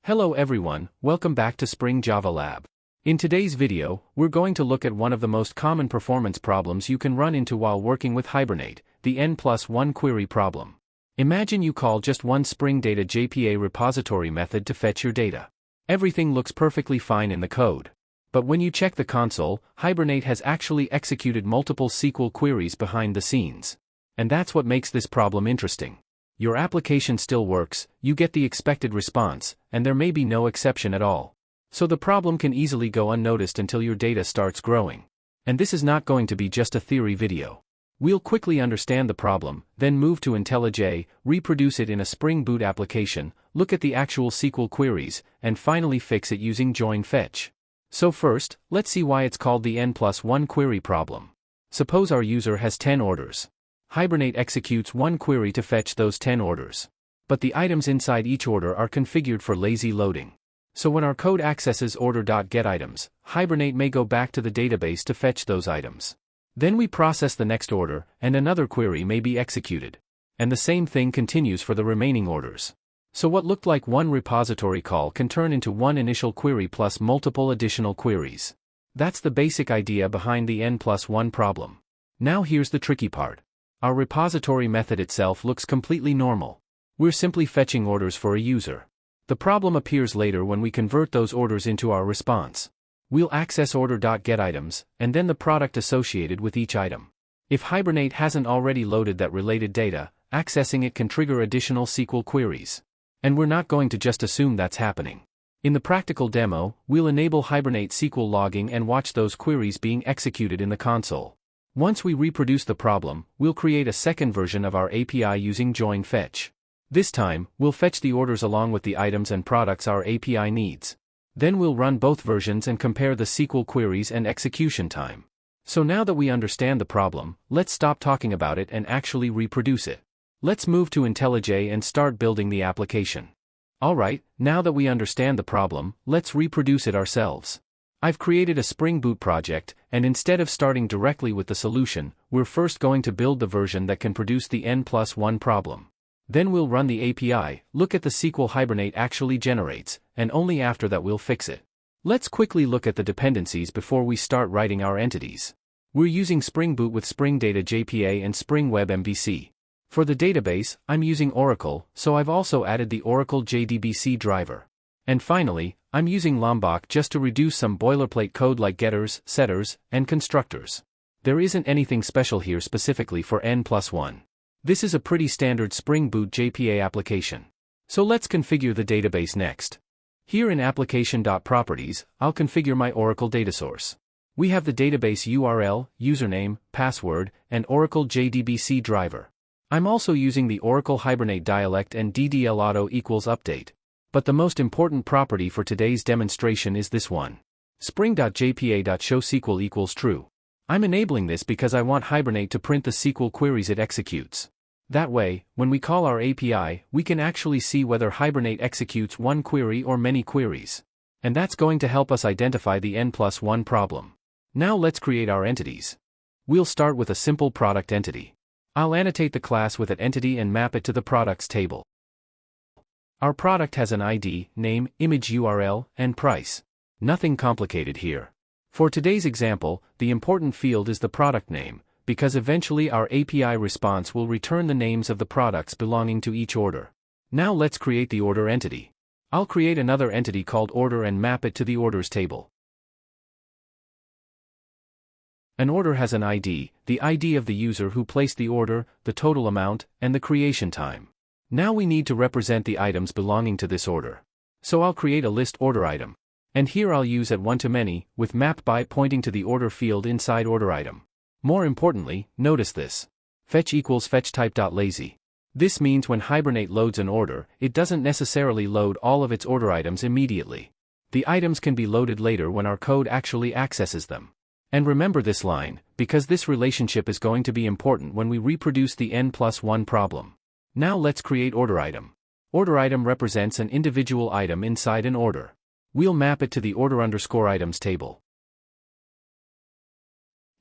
Hello everyone, welcome back to Spring Java Lab. In today's video, we're going to look at one of the most common performance problems you can run into while working with Hibernate, the N+1 query problem. Imagine you call just one Spring Data JPA repository method to fetch your data. Everything looks perfectly fine in the code. But when you check the console, Hibernate has actually executed multiple SQL queries behind the scenes. And that's what makes this problem interesting. Your application still works, you get the expected response, and there may be no exception at all. So the problem can easily go unnoticed until your data starts growing. And this is not going to be just a theory video. We'll quickly understand the problem, then move to IntelliJ, reproduce it in a Spring Boot application, look at the actual SQL queries, and finally fix it using JOIN FETCH. So first, let's see why it's called the N+1 query problem. Suppose our user has 10 orders. Hibernate executes one query to fetch those 10 orders. But the items inside each order are configured for lazy loading. So when our code accesses order.getItems, Hibernate may go back to the database to fetch those items. Then we process the next order, and another query may be executed. And the same thing continues for the remaining orders. So what looked like one repository call can turn into one initial query plus multiple additional queries. That's the basic idea behind the N+1 problem. Now here's the tricky part. Our repository method itself looks completely normal. We're simply fetching orders for a user. The problem appears later when we convert those orders into our response. We'll access order.getItems, and then the product associated with each item. If Hibernate hasn't already loaded that related data, accessing it can trigger additional SQL queries. And we're not going to just assume that's happening. In the practical demo, we'll enable Hibernate SQL Logging and watch those queries being executed in the console. Once we reproduce the problem, we'll create a second version of our API using JOIN FETCH. This time, we'll fetch the orders along with the items and products our API needs. Then we'll run both versions and compare the SQL queries and execution time. So now that we understand the problem, let's stop talking about it and actually reproduce it. Let's move to IntelliJ and start building the application. Alright, now that we understand the problem, let's reproduce it ourselves. I've created a Spring Boot project, and instead of starting directly with the solution, we're first going to build the version that can produce the N+1 problem. Then we'll run the API, look at the SQL Hibernate actually generates, and only after that we'll fix it. Let's quickly look at the dependencies before we start writing our entities. We're using Spring Boot with Spring Data JPA and Spring Web MVC. For the database, I'm using Oracle, so I've also added the Oracle JDBC driver. And finally, I'm using Lombok just to reduce some boilerplate code like getters, setters, and constructors. There isn't anything special here specifically for N+1. This is a pretty standard Spring Boot JPA application. So let's configure the database next. Here in application.properties, I'll configure my Oracle data source. We have the database URL, username, password, and Oracle JDBC driver. I'm also using the Oracle Hibernate dialect and DDL auto equals update. But the most important property for today's demonstration is this one. spring.jpa.show-sql equals true. I'm enabling this because I want Hibernate to print the SQL queries it executes. That way, when we call our API, we can actually see whether Hibernate executes one query or many queries. And that's going to help us identify the N+1 problem. Now let's create our entities. We'll start with a simple product entity. I'll annotate the class with that entity and map it to the products table. Our product has an ID, name, image URL, and price. Nothing complicated here. For today's example, the important field is the product name, because eventually our API response will return the names of the products belonging to each order. Now let's create the order entity. I'll create another entity called order and map it to the orders table. An order has an ID, the ID of the user who placed the order, the total amount, and the creation time. Now we need to represent the items belonging to this order. So I'll create a list OrderItem. And here I'll use @1to-many, with map by pointing to the order field inside OrderItem. More importantly, notice this. Fetch equals FetchType.LAZY. This means when Hibernate loads an order, it doesn't necessarily load all of its order items immediately. The items can be loaded later when our code actually accesses them. And remember this line, because this relationship is going to be important when we reproduce the N+1 problem. Now let's create OrderItem. OrderItem represents an individual item inside an order. We'll map it to the order_items table.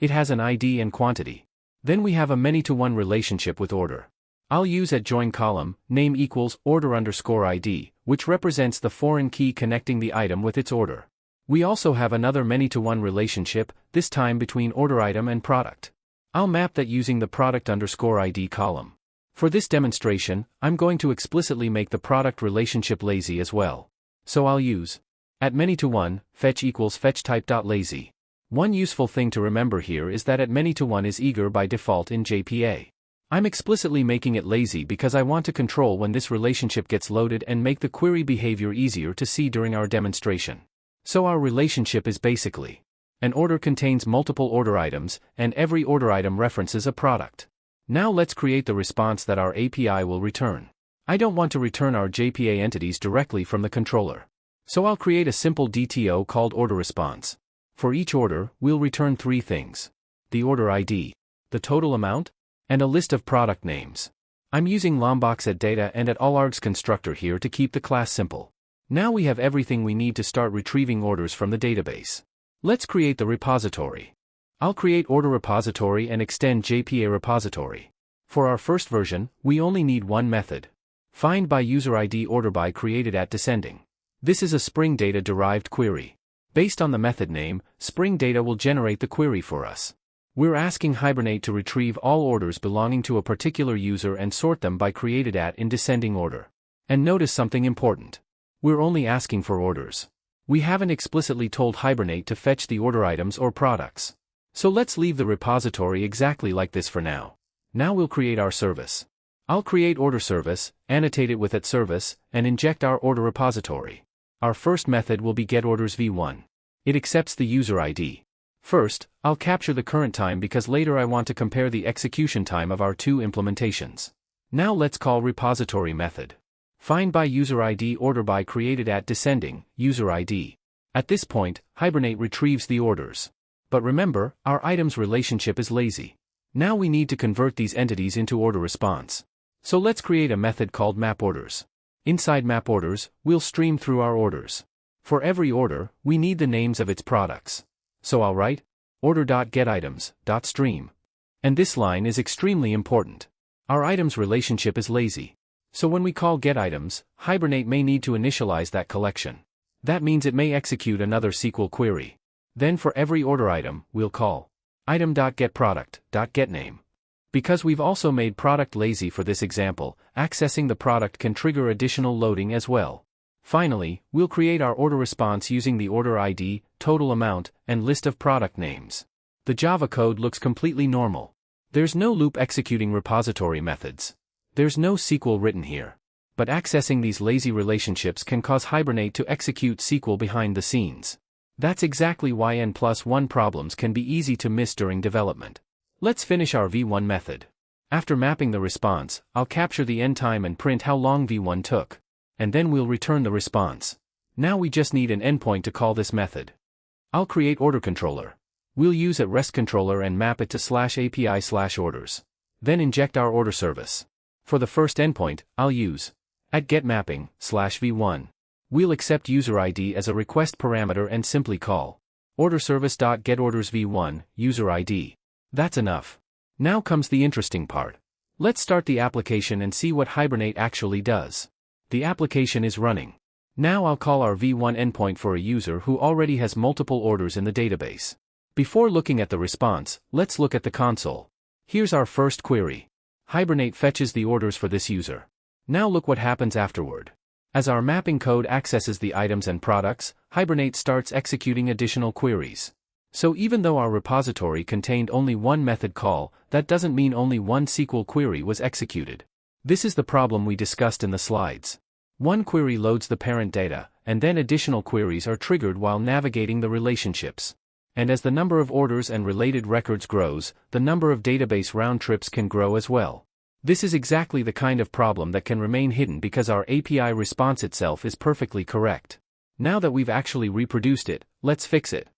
It has an ID and quantity. Then we have a many-to-one relationship with order. I'll use @join column, name equals order_ID, which represents the foreign key connecting the item with its order. We also have another many-to-one relationship, this time between OrderItem and product. I'll map that using the product_ID column. For this demonstration, I'm going to explicitly make the product relationship lazy as well. So I'll use @many-to-one, fetch equals FetchType.LAZY. One useful thing to remember here is that @many-to-one is eager by default in JPA. I'm explicitly making it lazy because I want to control when this relationship gets loaded and make the query behavior easier to see during our demonstration. So our relationship is basically: an order contains multiple order items, and every order item references a product. Now let's create the response that our API will return. I don't want to return our JPA entities directly from the controller. So I'll create a simple DTO called OrderResponse. For each order, we'll return three things: the order ID, the total amount, and a list of product names. I'm using Lombok@data and @allargs constructor here to keep the class simple. Now we have everything we need to start retrieving orders from the database. Let's create the repository. I'll create order repository and extend JPA repository. For our first version, we only need one method: find by user ID order by created at descending. This is a Spring Data derived query. Based on the method name, Spring Data will generate the query for us. We're asking Hibernate to retrieve all orders belonging to a particular user and sort them by created at in descending order. And notice something important. We're only asking for orders. We haven't explicitly told Hibernate to fetch the order items or products. So let's leave the repository exactly like this for now. Now we'll create our service. I'll create order service, annotate it with @service, and inject our order repository. Our first method will be getOrdersV1. It accepts the user ID. First, I'll capture the current time because later I want to compare the execution time of our two implementations. Now let's call repository method. Find by user ID order by created at descending, user ID. At this point, Hibernate retrieves the orders. But remember, our items relationship is lazy. Now we need to convert these entities into order response. So let's create a method called mapOrders. Inside mapOrders, we'll stream through our orders. For every order, we need the names of its products. So I'll write order.getItems.stream. And this line is extremely important. Our items relationship is lazy. So when we call getItems, Hibernate may need to initialize that collection. That means it may execute another SQL query. Then for every order item, we'll call item.getProduct.getName. Because we've also made product lazy for this example, accessing the product can trigger additional loading as well. Finally, we'll create our order response using the order ID, total amount, and list of product names. The Java code looks completely normal. There's no loop executing repository methods. There's no SQL written here. But accessing these lazy relationships can cause Hibernate to execute SQL behind the scenes. That's exactly why N+1 problems can be easy to miss during development. Let's finish our V1 method. After mapping the response, I'll capture the end time and print how long V1 took. And then we'll return the response. Now we just need an endpoint to call this method. I'll create order controller. We'll use a REST controller and map it to /API/orders. Then inject our order service. For the first endpoint, I'll use @getMapping/v1. We'll accept user ID as a request parameter and simply call orderService.getOrdersV1, user ID. That's enough. Now comes the interesting part. Let's start the application and see what Hibernate actually does. The application is running. Now I'll call our V1 endpoint for a user who already has multiple orders in the database. Before looking at the response, let's look at the console. Here's our first query. Hibernate fetches the orders for this user. Now look what happens afterward. As our mapping code accesses the items and products, Hibernate starts executing additional queries. So even though our repository contained only one method call, that doesn't mean only one SQL query was executed. This is the problem we discussed in the slides. One query loads the parent data, and then additional queries are triggered while navigating the relationships. And as the number of orders and related records grows, the number of database round trips can grow as well. This is exactly the kind of problem that can remain hidden because our API response itself is perfectly correct. Now that we've actually reproduced it, let's fix it.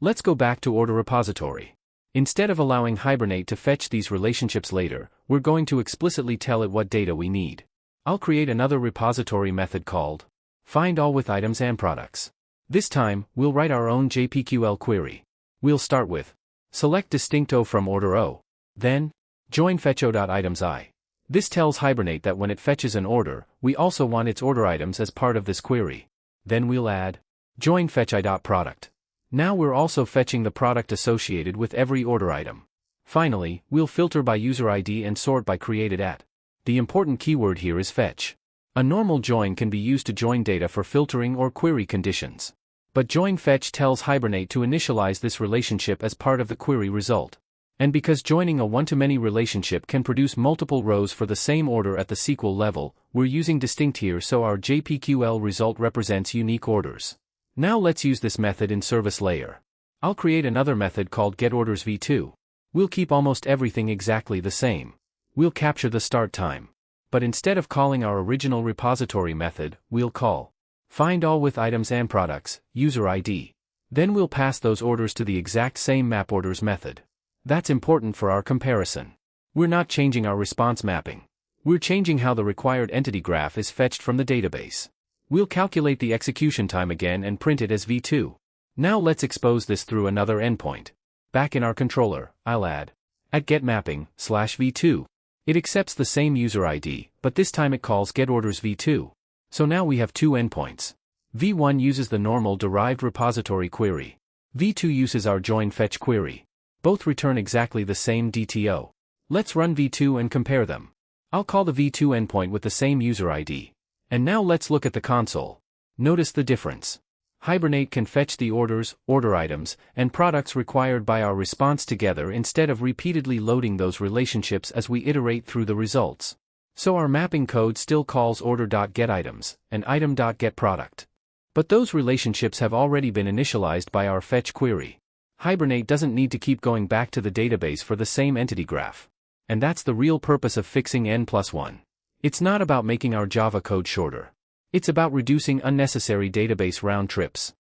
Let's go back to order repository. Instead of allowing Hibernate to fetch these relationships later, we're going to explicitly tell it what data we need. I'll create another repository method called findAll with items and products. This time, we'll write our own JPQL query. We'll start with select distincto from order O. Then, join fetch O.items I. This tells Hibernate that when it fetches an order, we also want its order items as part of this query. Then we'll add JOIN FETCH I.product. Now we're also fetching the product associated with every order item. Finally, we'll filter by user ID and sort by created at. The important keyword here is fetch. A normal join can be used to join data for filtering or query conditions. But JOIN FETCH tells Hibernate to initialize this relationship as part of the query result. And because joining a one-to-many relationship can produce multiple rows for the same order at the SQL level, we're using distinct here so our JPQL result represents unique orders. Now let's use this method in service layer. I'll create another method called getOrdersV2. We'll keep almost everything exactly the same. We'll capture the start time. But instead of calling our original repository method, we'll call findAll with items and products, user ID. Then we'll pass those orders to the exact same mapOrders method. That's important for our comparison. We're not changing our response mapping. We're changing how the required entity graph is fetched from the database. We'll calculate the execution time again and print it as v2. Now let's expose this through another endpoint. Back in our controller, I'll add @getMapping/v2. It accepts the same user ID, but this time it calls getOrdersV2. So now we have two endpoints. v1 uses the normal derived repository query. v2 uses our JOIN FETCH query. Both return exactly the same DTO. Let's run v2 and compare them. I'll call the v2 endpoint with the same user ID. And now let's look at the console. Notice the difference. Hibernate can fetch the orders, order items, and products required by our response together instead of repeatedly loading those relationships as we iterate through the results. So our mapping code still calls order.getItems and item.getProduct. But those relationships have already been initialized by our fetch query. Hibernate doesn't need to keep going back to the database for the same entity graph. And that's the real purpose of fixing N+1. It's not about making our Java code shorter. It's about reducing unnecessary database round trips.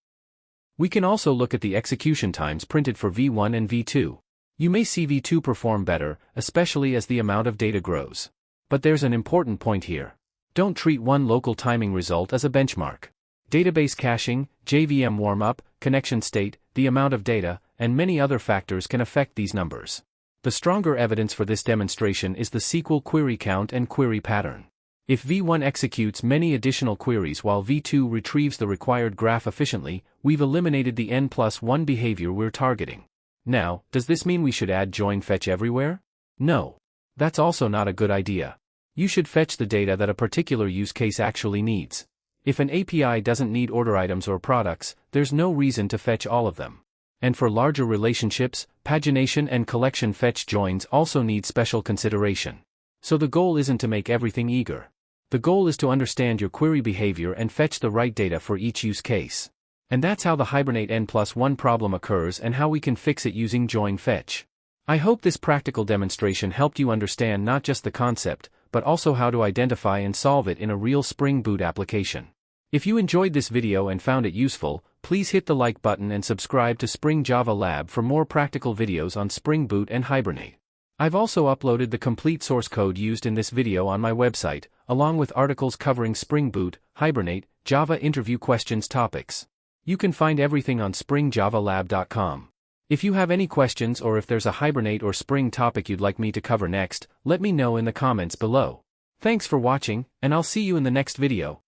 We can also look at the execution times printed for v1 and v2. You may see v2 perform better, especially as the amount of data grows. But there's an important point here. Don't treat one local timing result as a benchmark. Database caching, JVM warm-up, connection state, the amount of data, and many other factors can affect these numbers. The stronger evidence for this demonstration is the SQL query count and query pattern. If v1 executes many additional queries while v2 retrieves the required graph efficiently, we've eliminated the N+1 behavior we're targeting. Now, does this mean we should add JOIN FETCH everywhere? No. That's also not a good idea. You should fetch the data that a particular use case actually needs. If an API doesn't need order items or products, there's no reason to fetch all of them. And for larger relationships, pagination and collection fetch joins also need special consideration. So the goal isn't to make everything eager. The goal is to understand your query behavior and fetch the right data for each use case. And that's how the Hibernate N+1 problem occurs and how we can fix it using JOIN FETCH. I hope this practical demonstration helped you understand not just the concept, but also how to identify and solve it in a real Spring Boot application. If you enjoyed this video and found it useful, please hit the like button and subscribe to Spring Java Lab for more practical videos on Spring Boot and Hibernate. I've also uploaded the complete source code used in this video on my website, along with articles covering Spring Boot, Hibernate, Java interview questions topics. You can find everything on springjavalab.com. If you have any questions or if there's a Hibernate or Spring topic you'd like me to cover next, let me know in the comments below. Thanks for watching, and I'll see you in the next video.